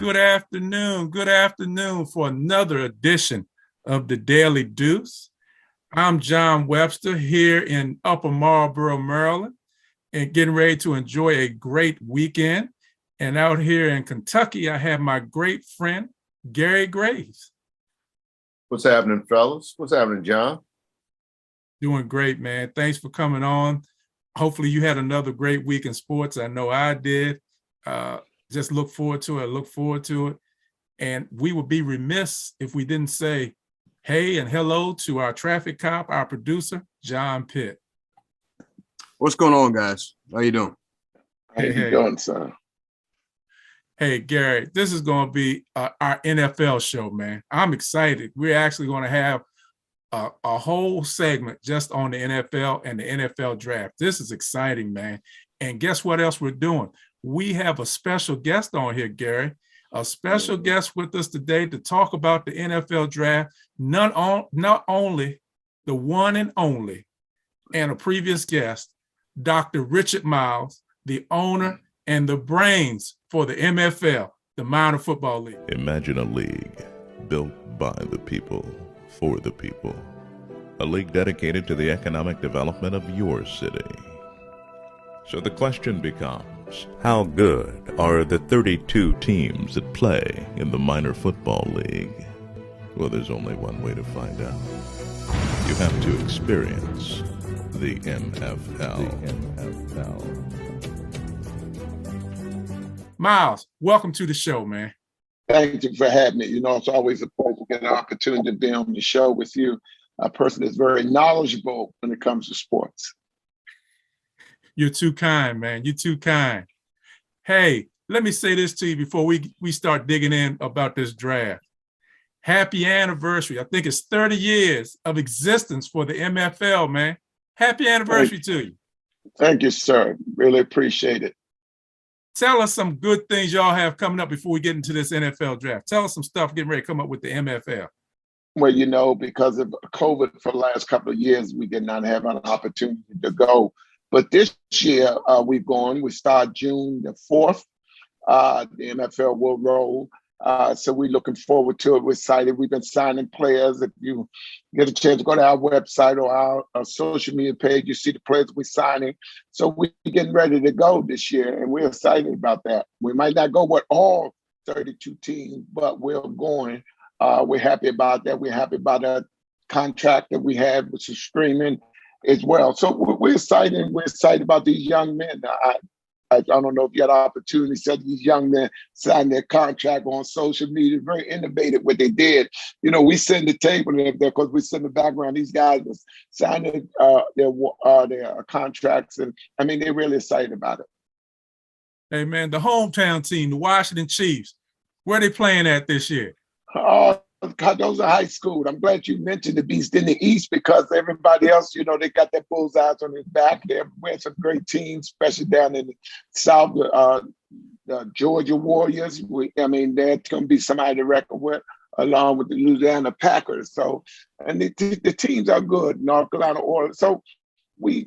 Good afternoon. Good afternoon for another edition of the Daily Deuce. I'm John Webster here in Upper Marlboro, Maryland, and getting ready to enjoy a great weekend. And out here in Kentucky, I have my great friend, Gary Graves. What's happening, fellas? What's happening, John? Doing great, man. Thanks for coming on. Hopefully you had another great week in sports. I know I did. Just look forward to it. And we would be remiss if we didn't say hey and hello to our traffic cop, our producer, John Pitt. What's going on, guys? How you doing? How you doing, son? Hey, Gary, this is going to be our NFL show, man. I'm excited. We're actually going to have a whole segment just on the NFL and the NFL draft. This is exciting, man. And guess what else we're doing? We have a special guest on here, Gary, a special guest with us today to talk about the NFL draft, not only the one and only, and a previous guest, Dr. Richard Myles, the owner and the brains for the MFL, the Minor Football League. Imagine a league built by the people, for the people. A league dedicated to the economic development of your city. So the question becomes, how good are the 32 teams that play in the Minor Football League? Well, there's only one way to find out. You have to experience the MFL. Myles, welcome to the show, man. Thank you for having me. You know, it's always a pleasure to get an opportunity to be on the show with you, a person that's very knowledgeable when it comes to sports. You're too kind, man. You're too kind. Hey, let me say this to you before we start digging in about this draft. Happy anniversary. I think it's 30 years of existence for the MFL, man. Happy anniversary to you. Thank you, sir. Really appreciate it. Tell us some good things y'all have coming up before we get into this NFL draft. Tell us some stuff getting ready to come up with the MFL. Well, you know, because of COVID for the last couple of years, we did not have an opportunity to go. But this year, we've gone. We start June the 4th. The MFL will roll. So we're looking forward to it. We're excited. We've been signing players. If you get a chance to go to our website or our social media page, you see the players we're signing. So we're getting ready to go this year, and we're excited about that. We might not go with all 32 teams, but we're going. We're happy about that. We're happy about that contract that we have, which is streaming as well. So we're excited. We're excited about these young men. I don't know if you had an opportunity to see these young men sign their contract on social media. Very innovative what they did. You know, we sit at the table there because we sit in the background. These guys was signing their contracts, and I mean, they're really excited about it. Hey, man, the hometown team, the Washington Chiefs, where are they playing at this year? Oh, God, those are high school. I'm glad you mentioned the Beast in the East because everybody else, you know, they got their bullseyes on his back. They're with some great teams, especially down in the South, the Georgia Warriors. There's going to be somebody to reckon with, along with the Louisiana Packers. So, and the teams are good, North Carolina Oilers. So we're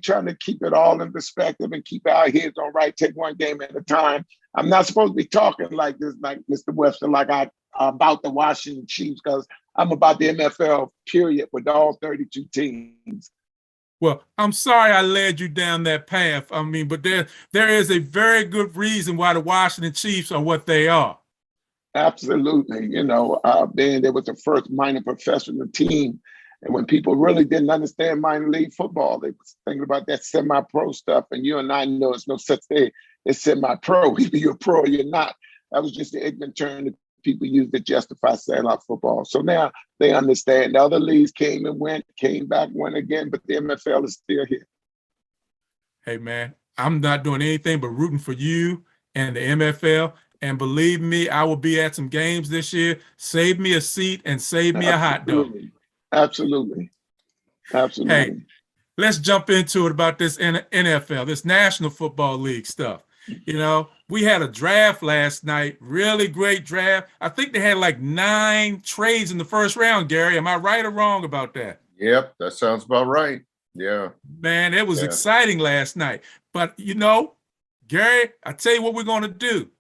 trying to keep it all in perspective and keep our heads on right, take one game at a time. I'm not supposed to be talking like this, like Mr. Webster, like I about the Washington Chiefs, because I'm about the MFL, period, with all 32 teams. Well, I'm sorry I led you down that path. I mean, but there is a very good reason why the Washington Chiefs are what they are. Absolutely. You know, being there was the first minor professional team. And when people really didn't understand minor league football, they was thinking about that semi-pro stuff. And you and I know it's no such thing as semi-pro. Either you're pro or you're not. That was just the ignorant term that people use to justify sellout football. So now they understand. The other leagues came and went, came back, went again, but the MFL is still here. Hey, man, I'm not doing anything but rooting for you and the MFL. And believe me, I will be at some games this year. Save me a seat and save me a hot dog. Absolutely. Hey, let's jump into it about this NFL, this National Football League stuff. You know, we had a draft last night, really great draft. I think they had like 9 trades in the first round, Gary. Am I right or wrong about that? Yep, that sounds about right. Yeah. Man, it was exciting last night. But, you know, Gary, I tell you what we're going to do.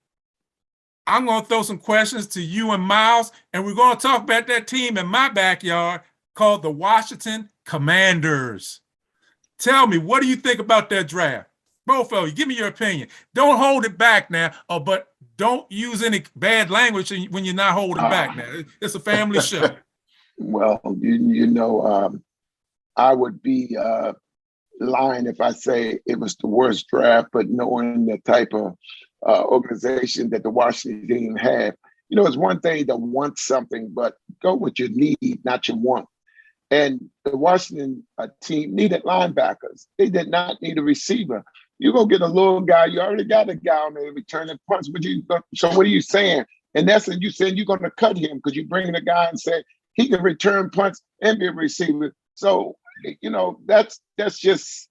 I'm going to throw some questions to you and Myles, and we're going to talk about that team in my backyard called the Washington Commanders. Tell me, what do you think about that draft? Both of you, give me your opinion. Don't hold it back now, but don't use any bad language when you're not holding back now. It's a family show. Well, I would be lying if I say it was the worst draft, but knowing the type of organization that the Washington team had, it's one thing to want something, but go with your need, not your want. And the Washington team needed linebackers. They did not need a receiver. You go get a little guy. You already got a guy on there returning punts. So what are you saying? In essence, you saying you're going to cut him because you bring in a guy and say he can return punts and be a receiver. So that's just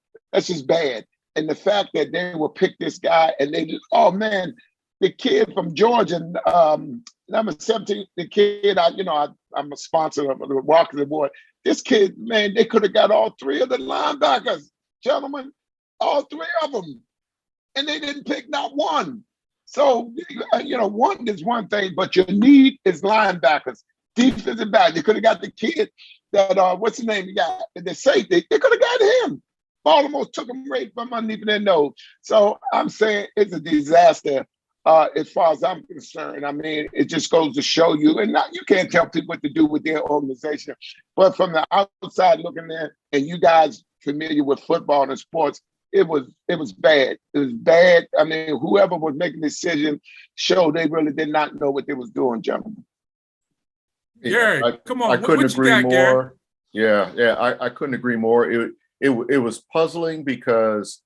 bad. And the fact that they will pick this guy and they just, oh man, the kid from Georgia, number 17, the kid, I'm a sponsor of the Walker Award. This kid, man, they could have got all three of the linebackers, gentlemen, all three of them. And they didn't pick not one. So, one is one thing, but your need is linebackers, defensive back. They could have got the kid that, what's his name? The safety. They could have got him. Baltimore took him right from underneath their nose. So I'm saying it's a disaster as far as I'm concerned. I mean, it just goes to show you, and you can't tell people what to do with their organization. But from the outside looking in, and you guys familiar with football and sports, it was bad. It was bad. I mean, whoever was making the decision showed they really did not know what they was doing, gentlemen. Gary, come on. I couldn't what agree you got, more. Gary? Yeah, I couldn't agree more. It was puzzling because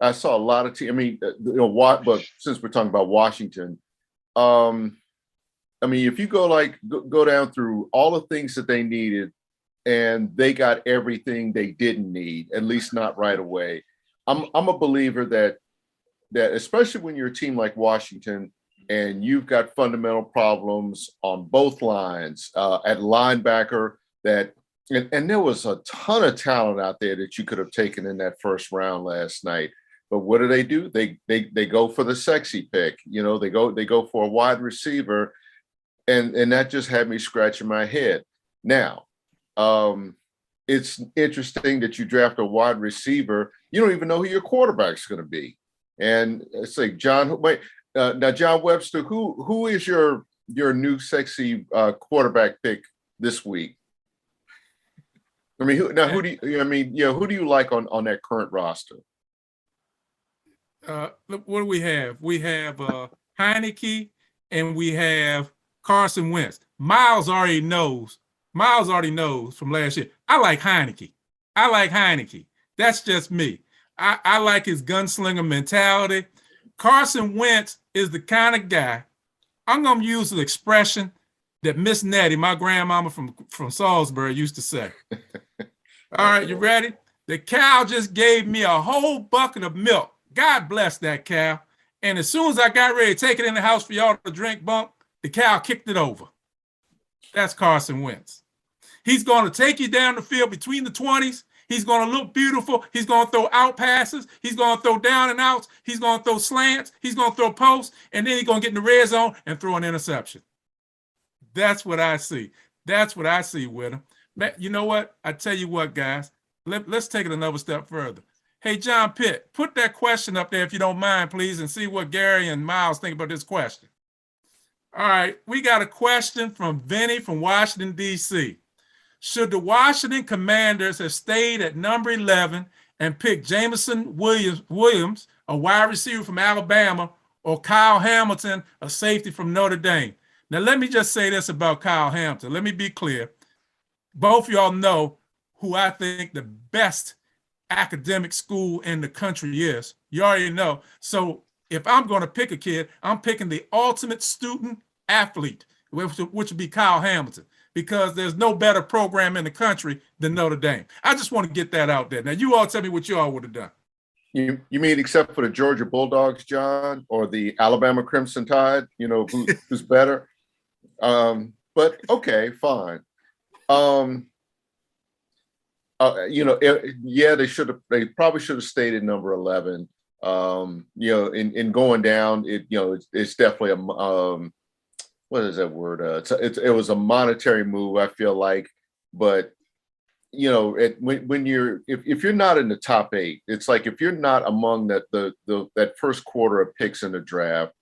I saw a lot of teams. I mean, but since we're talking about Washington, I mean, if you go down through all the things that they needed, and they got everything they didn't need, at least not right away. I'm a believer that especially when you're a team like Washington and you've got fundamental problems on both lines at linebacker and there was a ton of talent out there that you could have taken in that first round last night. But what do? They go for the sexy pick. They go for a wide receiver, and that just had me scratching my head. Now, it's interesting that you draft a wide receiver. You don't even know who your quarterback's going to be. And it's like John. Wait, now John Webster, who is your new sexy quarterback pick this week? I mean, who do you like on that current roster? What do we have? We have Heineke and we have Carson Wentz. Myles already knows from last year. I like Heineke. That's just me. I like his gunslinger mentality. Carson Wentz is the kind of guy, I'm going to use an expression that Miss Nettie, my grandmama from Salisbury, used to say. All right, you ready? The cow just gave me a whole bucket of milk. God bless that cow. And as soon as I got ready to take it in the house for y'all to drink, bunk, the cow kicked it over. That's Carson Wentz. He's going to take you down the field between the 20s. He's going to look beautiful. He's going to throw out passes. He's going to throw down and outs. He's going to throw slants. He's going to throw posts. And then he's going to get in the red zone and throw an interception. That's what I see. That's what I see with him. You know what? I tell you what, guys. Let's take it another step further. Hey, John Pitt, put that question up there if you don't mind, please, and see what Gary and Myles think about this question. All right, we got a question from Vinny from Washington, D.C. Should the Washington Commanders have stayed at number 11 and picked Jameson Williams, a wide receiver from Alabama, or Kyle Hamilton, a safety from Notre Dame? Now, let me just say this about Kyle Hamilton. Let me be clear. Both y'all know who I think the best academic school in the country is. You already know. So if I'm going to pick a kid, I'm picking the ultimate student athlete, which would be Kyle Hamilton, because there's no better program in the country than Notre Dame. I just want to get that out there. Now, you all tell me what you all would have done. You mean except for the Georgia Bulldogs, John, or the Alabama Crimson Tide? Who's better? But okay, fine. They probably should have stayed at number 11. You know, in going down, it's definitely what is that word? It was a monetary move, I feel like, but you know, when you're if you're not in the top 8, it's like if you're not among that first quarter of picks in the draft,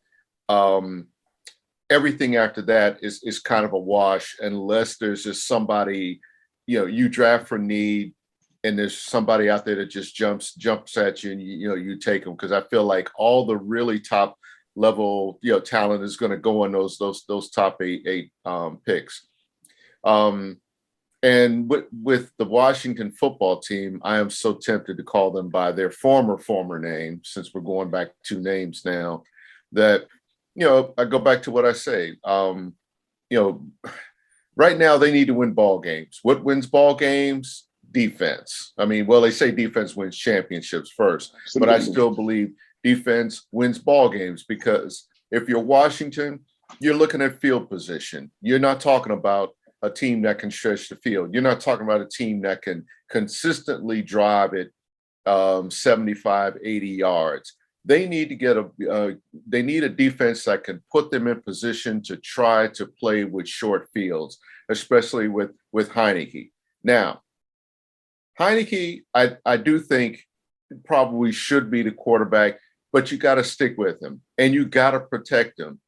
everything after that is kind of a wash unless there's just somebody, you know, you draft for need and there's somebody out there that just jumps at you and you take them, because I feel like all the really top level talent is going to go in those top eight picks. And with the Washington football team, I am so tempted to call them by their former name, since we're going back 2 names now, that I go back to what I say. Right now they need to win ball games. What wins ball games? Defense. I mean, well, they say defense wins championships first, but I still believe defense wins ball games, because if you're Washington, you're looking at field position. You're not talking about a team that can stretch the field. You're not talking about a team that can consistently drive it 75, 80 yards. They need to get they need a defense that can put them in position to try to play with short fields, especially with Heineke. Now, Heineke, I do think probably should be the quarterback, but you got to stick with him and you got to protect him.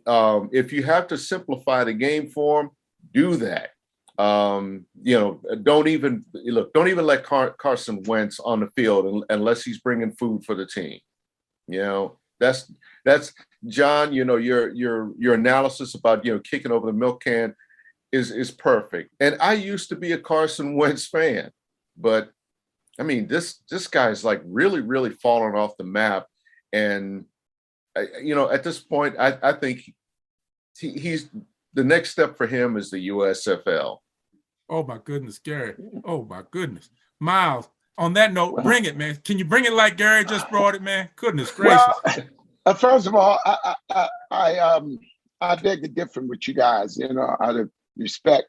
If you have to simplify the game for him, do that. Don't even let Carson Wentz on the field unless he's bringing food for the team. That's John. Your analysis about kicking over the milk can is perfect. And I used to be a Carson Wentz fan, but I mean this guy's like really fallen off the map. And at this point, I think he's the next step for him is the USFL. Oh my goodness, Gary. Oh my goodness, Myles. On that note, bring it, man. Can you bring it like Gary just brought it, man? Goodness gracious. Well, first of all, I beg to differ with you guys, out of respect.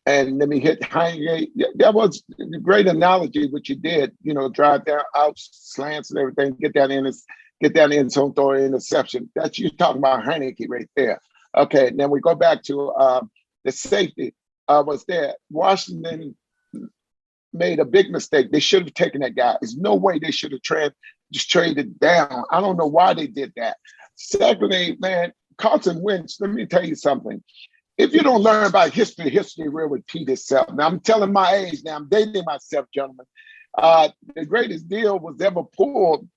And let me hit Heineke. That was a great analogy, what you did, drive down out slants and everything, get that in zone, throw an interception. That's you talking about Heineke right there. Okay, then we go back to the safety. Was there. Washington made a big mistake. They should have taken that guy. There's no way they should have just traded down. I don't know why they did that. Secondly, man, Carson Wentz, let me tell you something. If you don't learn about history will repeat itself. Now, I'm telling my age now. I'm dating myself, gentlemen. The greatest deal was ever pulled.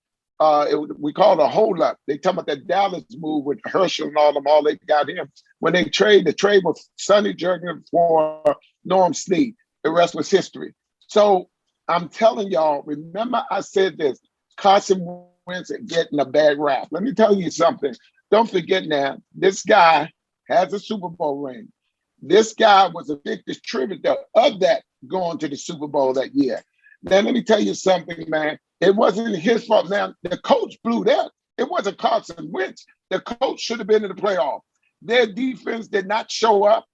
We call it a hold-up. They talk about that Dallas move with Herschel and all they got him. When the trade was Sonny Jurgen for Norm Snead. The rest was history. So I'm telling y'all, remember I said this, Carson Wentz getting a bad rap. Let me tell you something. Don't forget now, this guy has a Super Bowl ring. This guy was a big distributor of that going to the Super Bowl that year. Now, let me tell you something, man. It wasn't his fault. Now, the coach blew that. It wasn't Carson Wentz. The coach should have been in the playoff. Their defense did not show up.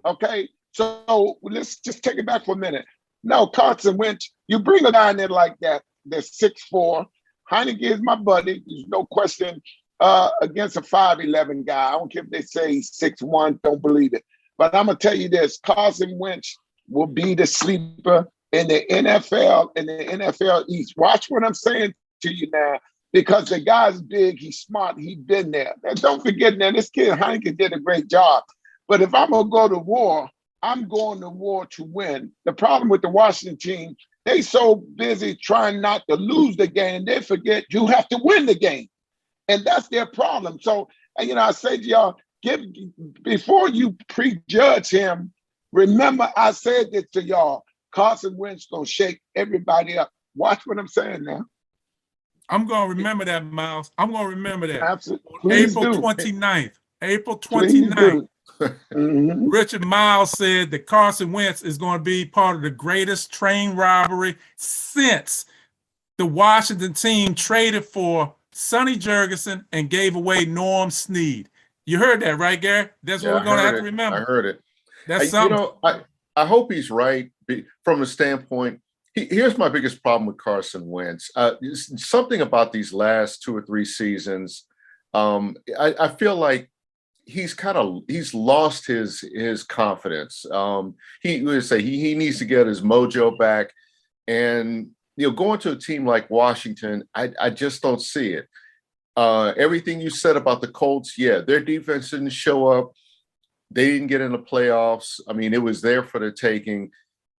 Okay? So let's just take it back for a minute. No, Carson Wentz, you bring a guy in there like that, they're 6'4". Heineke is my buddy. There's no question against a 5'11" guy. I don't care if they say he's 6'1", don't believe it. But I'm going to tell you this, Carson Wentz will be the sleeper in the NFL and the NFL East. Watch what I'm saying to you now, because the guy's big, he's smart, he's been there. And don't forget now, this kid Heineke did a great job. But if I'm going to go to war, I'm going to war to win. The problem with the Washington team, they so busy trying not to lose the game, they forget you have to win the game. And that's their problem. So, I say to y'all, before you prejudge him, remember I said this to y'all, Carson Wentz going to shake everybody up. Watch what I'm saying now. I'm going to remember that, Myles. I'm going to remember that. Absolutely. April 29th. April 29th. Mm-hmm. Richard Myles said that Carson Wentz is going to be part of the greatest train robbery since the Washington team traded for Sonny Jurgensen and gave away Norm Snead. You heard that, right, Gary? That's what we're going to have to remember. I heard it. That's something. I hope he's right from the standpoint. Here's my biggest problem with Carson Wentz. Something about these last 2 or 3 seasons. I feel like he's lost his confidence. He would say he needs to get his mojo back. And going to a team like Washington, I just don't see it. Everything you said about the Colts, yeah, their defense didn't show up. They didn't get in the playoffs. I mean, it was there for the taking.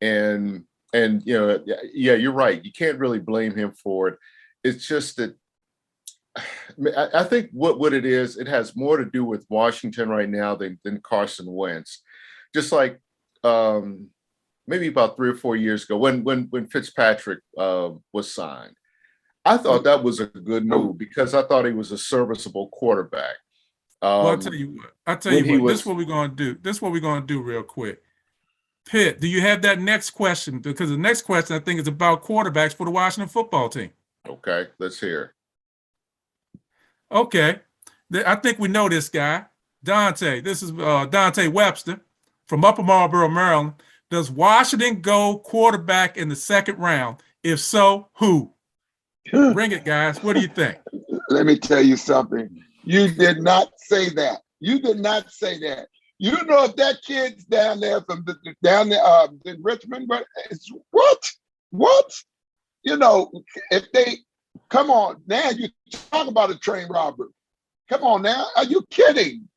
And yeah, you're right. You can't really blame him for it. It's just that I think what it is, it has more to do with Washington right now than Carson Wentz. Just like maybe about 3 or 4 years ago when Fitzpatrick was signed. I thought that was a good move because I thought he was a serviceable quarterback. Well, I'll tell you what. This is what we're going to do. This is what we're going to do real quick. Pitt, do you have that next question? Because the next question, I think, is about quarterbacks for the Washington football team. Okay, let's hear. Okay. I think we know this guy. Dante. This is Dante Webster from Upper Marlboro, Maryland. Does Washington go quarterback in the second round? If so, who? Bring it, guys. What do you think? Let me tell you something. You did not say that. You did not say that. You know if that kid's down there in Richmond, but it's what? If they come on now, you talk about a train robber. Come on now, are you kidding?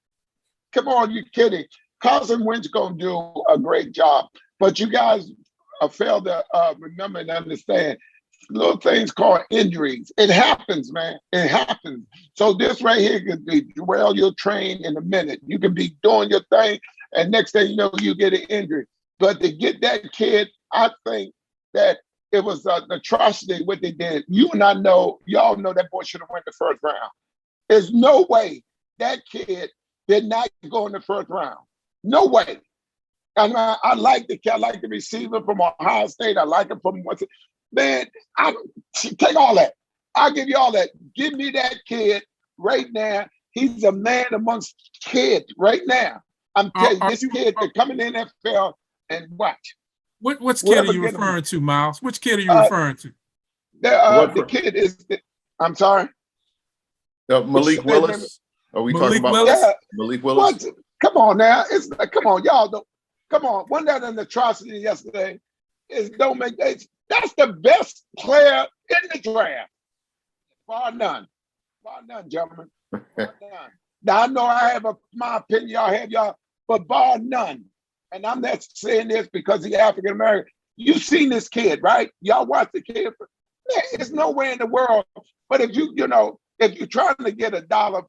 Come on, you kidding? Carson Wentz gonna do a great job, but you guys fail to remember and understand little things called injuries. It happens, man. It happens. So this right here could be, well, you'll train in a minute. You can be doing your thing, and next thing you know, you get an injury. But to get that kid, I think that it was an atrocity what they did. You and I know, y'all know that boy should have went the first round. There's no way that kid did not go in the first round. No way. And I like the receiver from Ohio State. I like him from what's it. Man, I take all that. I'll give you all that. Give me that kid right now. He's a man amongst kids right now. I'm telling you, this kid could come in the NFL and watch. Which kid are you referring to, Myles? Which kid are you referring to? The kid is, I'm sorry? Malik Willis? Are we talking about Willis? Yeah. Malik Willis? What? Come on now. It's like, come on, y'all. Come on. Wasn't that an atrocity yesterday? Don't make that. That's the best player in the draft. Bar none. Bar none, gentlemen. Bar none. Now, I know I have my opinion, y'all have y'all, but bar none. And I'm not saying this because he's African American. You've seen this kid, right? Y'all watch the kid. There's no way in the world. But if if you're trying to get $1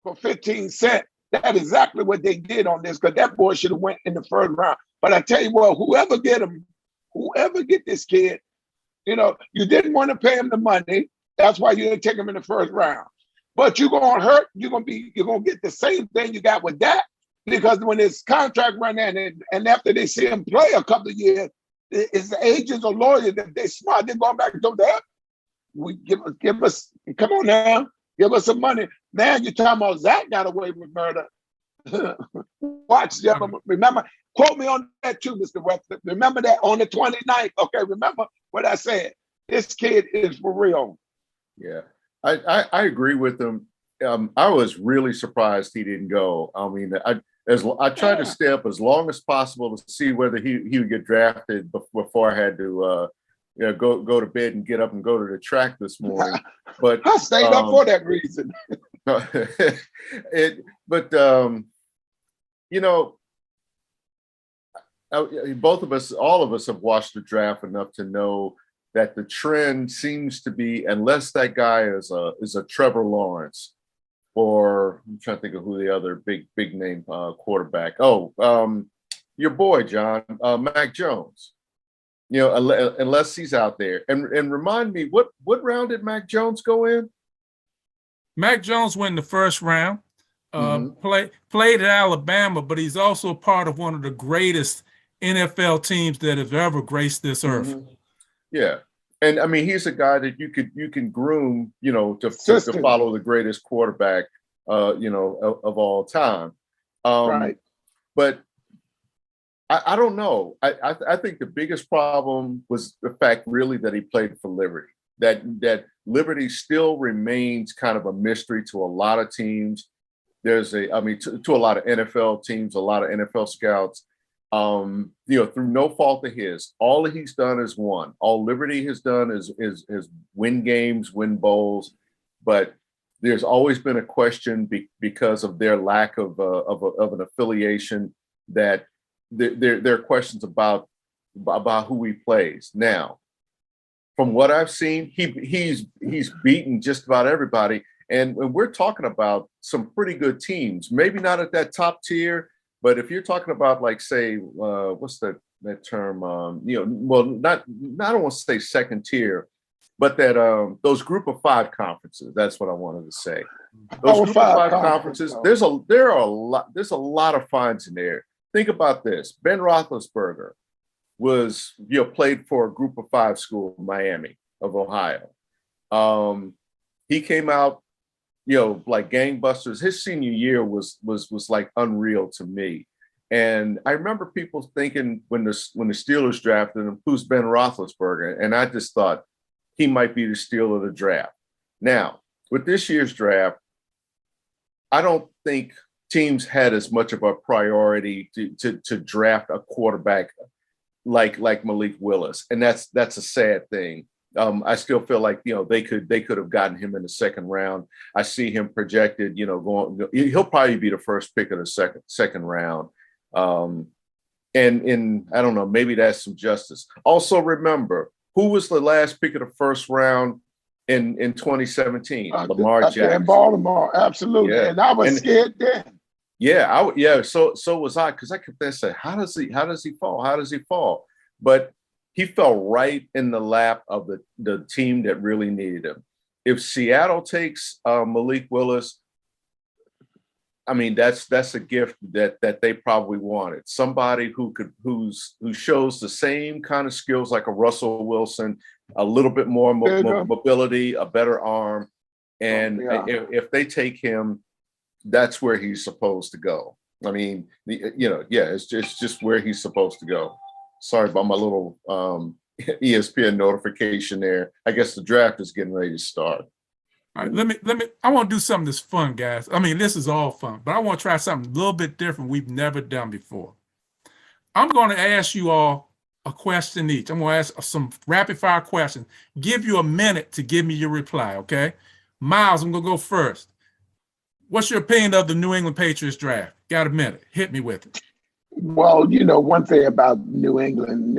for 15 cents, that's exactly what they did on this, because that boy should have went in the first round. But I tell you what, whoever get this kid, you didn't want to pay him the money. That's why you didn't take him in the first round. But you're gonna hurt. You're gonna get the same thing you got with that, because when his contract run out and after they see him play a couple of years, his agents or lawyers, if they smart, they're going back to that. We give us, come on now, give us some money. Now you're talking about Zach got away with murder. Watch, gentlemen. Remember, quote me on that too, Mr. Webster. Remember that on the 29th. Okay, remember what I said. This kid is for real. Yeah, I agree with him. I was really surprised he didn't go. I mean, I tried to stay up as long as possible to see whether he would get drafted before I had to go to bed and get up and go to the track this morning. But I stayed up for that reason. Both of us, all of us have watched the draft enough to know that the trend seems to be, unless that guy is a Trevor Lawrence, or I'm trying to think of who the other big name quarterback. Your boy John, Mac Jones. Unless he's out there. And remind me, what round did Mac Jones go in? Mac Jones went in the first round. Played at Alabama, but he's also part of one of the greatest NFL teams that have ever graced this earth. Yeah. And I mean, he's a guy that you can groom, to follow the greatest quarterback, of all time. Right. But I don't know. I think the biggest problem was the fact really that he played for Liberty. That Liberty still remains kind of a mystery to a lot of teams. To a lot of NFL teams, a lot of NFL scouts. Through no fault of his, all he's done is won. All Liberty has done is win games, win bowls, but there's always been a question because of their lack of an affiliation that there are questions about who he plays. Now, from what I've seen, he's beaten just about everybody, and we're talking about some pretty good teams. Maybe not at that top tier, but if you're talking about, like, say, what's that term? Not I don't want to say second tier, but that those group of five conferences. That's what I wanted to say. Those group of five conferences. There's a lot of finds in there. Think about this. Ben Roethlisberger was played for a group of five school, Miami of Ohio. He came out like gangbusters. His senior year was like unreal to me. And I remember people thinking when the Steelers drafted him, who's Ben Roethlisberger? And I just thought he might be the steal of the draft. Now, with this year's draft, I don't think teams had as much of a priority to draft a quarterback like Malik Willis. And that's a sad thing. I still feel like they could have gotten him in the second round. I see him projected, he'll probably be the first pick of the second round. And I don't know, maybe that's some justice. Also, remember, who was the last pick of the first round in 2017? Lamar Jackson. In Baltimore, absolutely. Yeah. And I was scared then. Yeah, so was I, because I kept saying, how does he fall? How does he fall? But he fell right in the lap of the team that really needed him. If Seattle takes Malik Willis, I mean, that's a gift that they probably wanted. Somebody who shows the same kind of skills like a Russell Wilson, a little bit more mobility, a better arm. And if they take him, that's where he's supposed to go. I mean, it's just where he's supposed to go. Sorry about my little ESPN notification there. I guess the draft is getting ready to start. All right, I want to do something that's fun, guys. I mean, this is all fun, but I want to try something a little bit different we've never done before. I'm going to ask you all a question each. I'm going to ask some rapid fire questions. Give you a minute to give me your reply, okay? Myles, I'm going to go first. What's your opinion of the New England Patriots draft? Got a minute. Hit me with it. Well, one thing about New England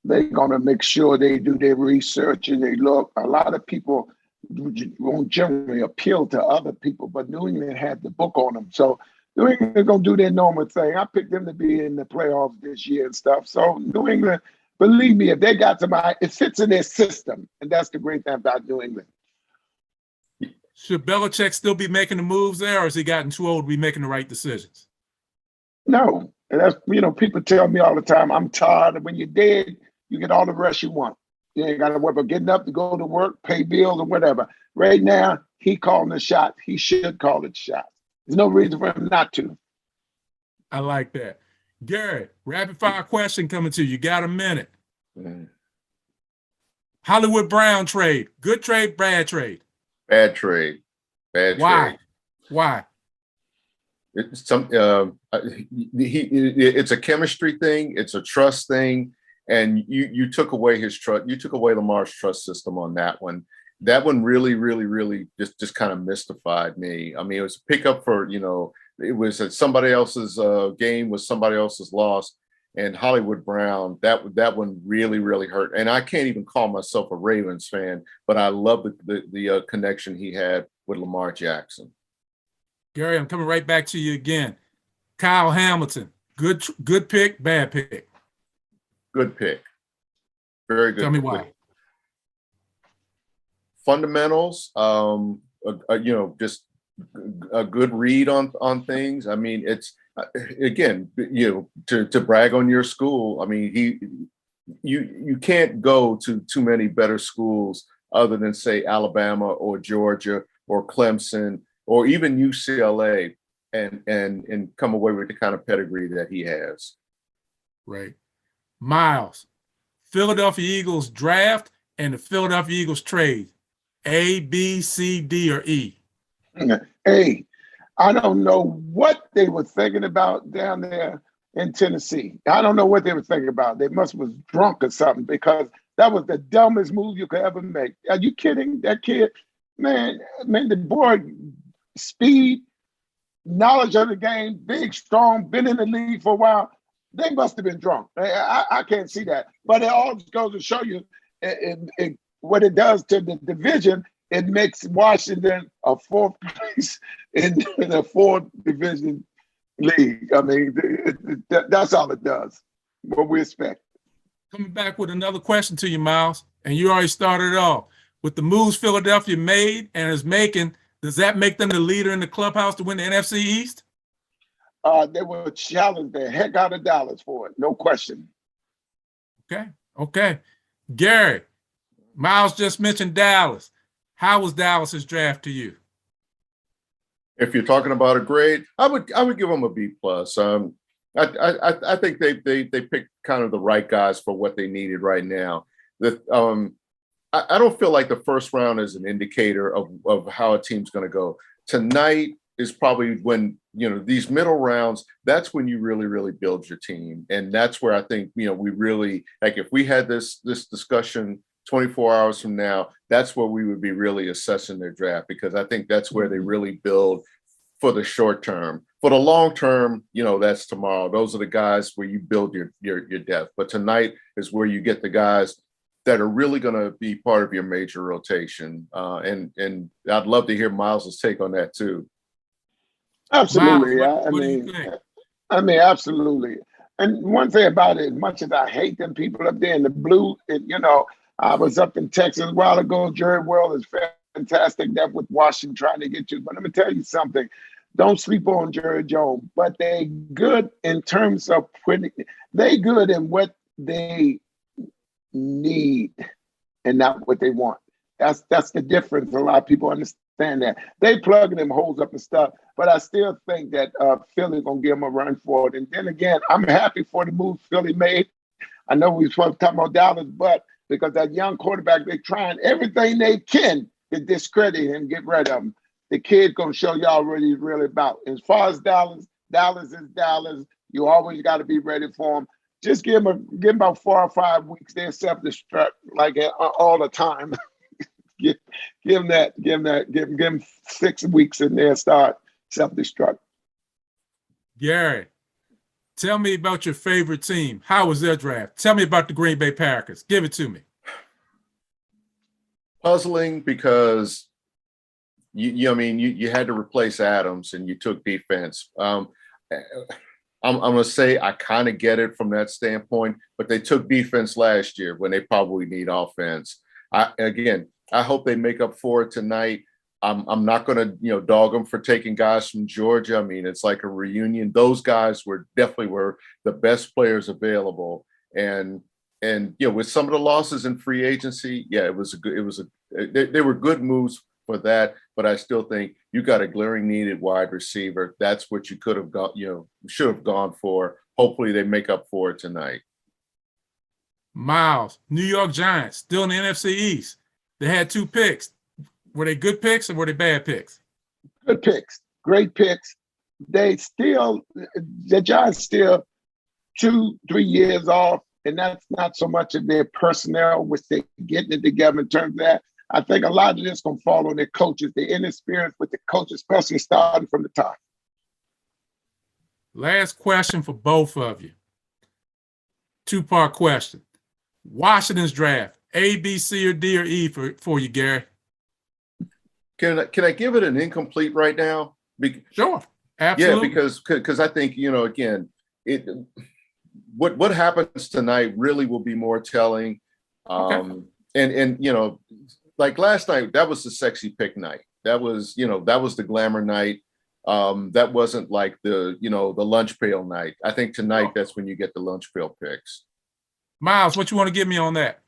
they're gonna make sure they do their research and they look. A lot of people won't generally appeal to other people, but New England had the book on them. So New England is gonna do their normal thing. I picked them to be in the playoffs this year and stuff. So New England, believe me, if they got somebody, it fits in their system. And that's the great thing about New England. Should Belichick still be making the moves there, or has he gotten too old to be making the right decisions? No. And that's, people tell me all the time, I'm tired. And when you're dead, you get all the rest you want. You ain't got to worry about getting up to go to work, pay bills, or whatever. Right now, he calling the shot. He should call the shot. There's no reason for him not to. I like that. Gary, rapid fire question coming to you. You got a minute. Hollywood Brown trade. Good trade, bad trade? Bad trade. Bad trade. Why? It's it's a chemistry thing. It's a trust thing. And you took away his trust. You took away Lamar's trust system on that one. That one really, really, really just kind of mystified me. I mean, it was a pickup for, it was somebody else's game was somebody else's loss. And Hollywood Brown, that one really, really hurt. And I can't even call myself a Ravens fan, but I love the connection he had with Lamar Jackson. Gary, I'm coming right back to you again. Kyle Hamilton, good pick, bad pick? Good pick. Very good. Tell me why. Fundamentals, just a good read on things. I mean, it's again, to brag on your school. I mean, you can't go to too many better schools other than, say, Alabama or Georgia or Clemson or even UCLA and come away with the kind of pedigree that he has. Right. Myles, Philadelphia Eagles draft and the Philadelphia Eagles trade. A, B, C, D, or E? Hey, I don't know what they were thinking about down there in Tennessee. I don't know what they were thinking about. They must was drunk or something, because that was the dumbest move you could ever make. Are you kidding? That kid, man, the boy, speed, knowledge of the game, big, strong, been in the league for a while. They must have been drunk. I can't see that. But it all goes to show you what it does to the division. It makes Washington a fourth place in a fourth division league. I mean, that's all it does. What we expect. Coming back with another question to you, Myles, and you already started it off. With the moves Philadelphia made and is making, does that make them the leader in the clubhouse to win the NFC East? They will challenge the heck out of Dallas for it, no question. Okay. Gary, Myles just mentioned Dallas. How was Dallas's draft to you? If you're talking about a grade, I would give them a B plus. I think they picked kind of the right guys for what they needed right now. I don't feel like the first round is an indicator of how a team's going to go. Tonight is probably when, these middle rounds, that's when you really build your team. And that's where I think, we really, like, if we had this discussion 24 hours from now, that's where we would be really assessing their draft, because I think that's where they really build for the short term. For the long term, that's tomorrow. Those are the guys where you build your depth. But tonight is where you get the guys that are really going to be part of your major rotation. And I'd love to hear Myles' take on that too. Absolutely. Myles, what do you think? I mean, absolutely. And one thing about it, as much as I hate them people up there in the blue, I was up in Texas a while ago. Jerry World is fantastic. That with Washington trying to get you. But let me tell you something. Don't sleep on Jerry Jones. But they good in terms of they good in what they need and not what they want. That's the difference. A lot of people understand that. They plugging them holes up and stuff, but I still think that Philly gonna give them a run for it. And then again, I'm happy for the move Philly made. I know we were supposed to talk about Dallas, but because that young quarterback, they're trying everything they can to discredit him, get rid of him. The kid's gonna show y'all what he's really about. As far as Dallas is Dallas. You always got to be ready for him. Just give him about 4 or 5 weeks. They're self-destruct like all the time. give him 6 weeks and they'll start self-destruct. Gary, tell me about your favorite team. How was their draft? Tell me about the Green Bay Packers. Give it to me. Puzzling because you had to replace Adams and you took defense. I'm going to say I kind of get it from that standpoint, but they took defense last year when they probably need offense. I hope they make up for it tonight. I'm not going to, dog them for taking guys from Georgia. I mean, it's like a reunion. Those guys were definitely the best players available. And with some of the losses in free agency, they were good moves for that, but I still think you got a glaring needed wide receiver. That's what you could have got, should have gone for. Hopefully they make up for it tonight. Myles, New York Giants, still in the NFC East. They had 2 picks. Were they good picks or were they bad picks? Good picks, great picks. The Giants still 2-3 years off, and that's not so much of their personnel, which they're getting it together in terms of that. I think a lot of this going to fall on their coaches, the inexperience with the coaches, especially starting from the top. Last question for both of you. 2-part question. Washington's draft, A, B, C, or D, or E for you, Gary? Can I give it an incomplete right now? Sure, absolutely. Yeah, because I think, again, what happens tonight really will be more telling. Okay. And like last night, that was the sexy pick night. That was the glamour night. That wasn't like the lunch pail night. I think tonight that's when you get the lunch pail picks. Myles, what you want to give me on that?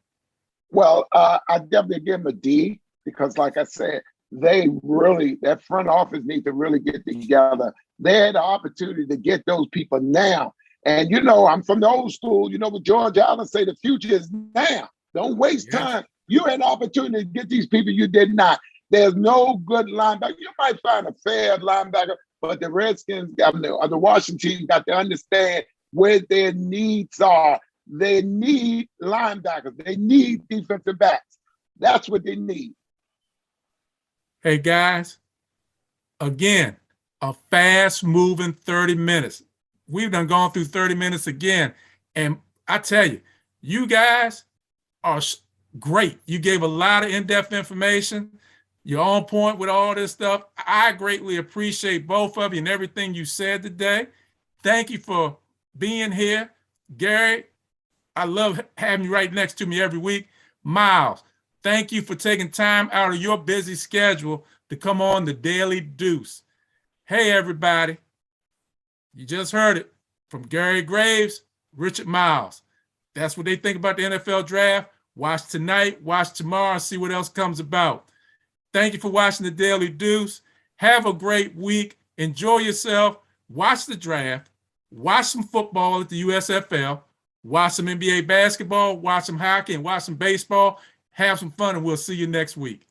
Well, I definitely give him a D because, like I said, that front office needs to really get together. They had the opportunity to get those people now. And I'm from the old school. What George Allen say, the future is now. Don't waste time. You had an opportunity to get these people, you did not. There's no good linebacker. You might find a fair linebacker, but the Redskins, the Washington team got to understand where their needs are. They need linebackers. They need defensive backs. That's what they need. Hey, guys, again, a fast-moving 30 minutes. We've done gone through 30 minutes again. And I tell you, you guys are great. You gave a lot of in-depth information. You're on point with all this stuff. I greatly appreciate both of you and everything you said today. Thank you for being here. Gary, I love having you right next to me every week. Myles, thank you for taking time out of your busy schedule to come on the Daily Deuce. Hey, everybody. You just heard it from Gary Graves, Richard Myles. That's what they think about the NFL draft. Watch tonight, watch tomorrow, and see what else comes about. Thank you for watching the Daily Deuce. Have a great week. Enjoy yourself. Watch the draft. Watch some football at the USFL. Watch some NBA basketball. Watch some hockey and watch some baseball. Have some fun, and we'll see you next week.